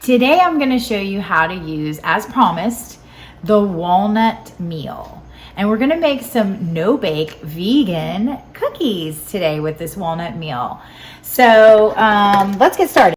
Today I'm going to show you how to use, as promised, the walnut meal. And we're going to make some no-bake vegan cookies today with this walnut meal. So let's get started.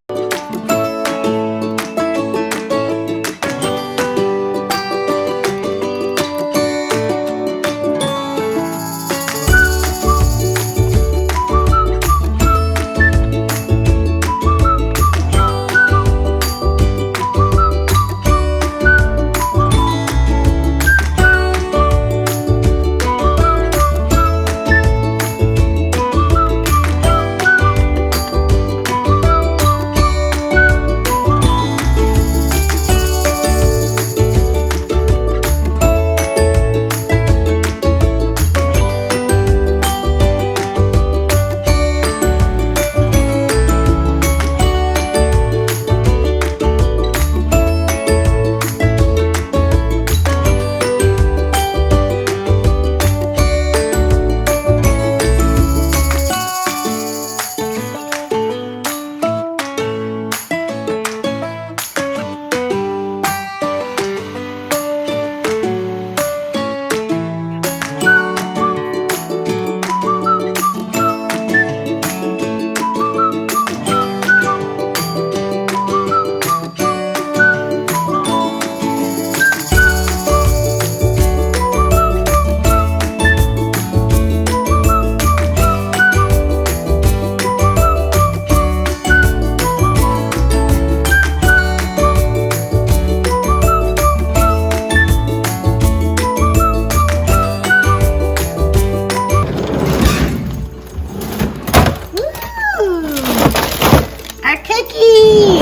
Cookies!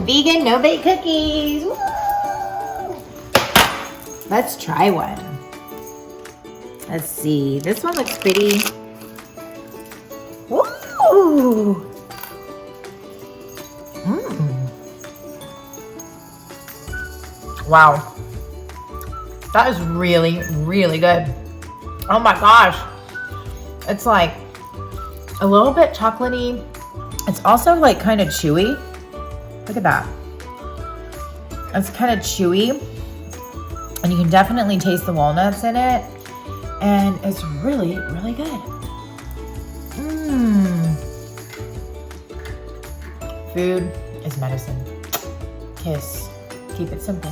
Vegan no-bake cookies! Woo! Let's try one. Let's see. This one looks pretty. Woo! Wow. That is really, really good. Oh my gosh. It's like a little bit chocolatey. It's also like kind of chewy. Look at that. It's kind of chewy. And you can definitely taste the walnuts in it. And it's really, really good. Food is medicine. Kiss. Keep it simple.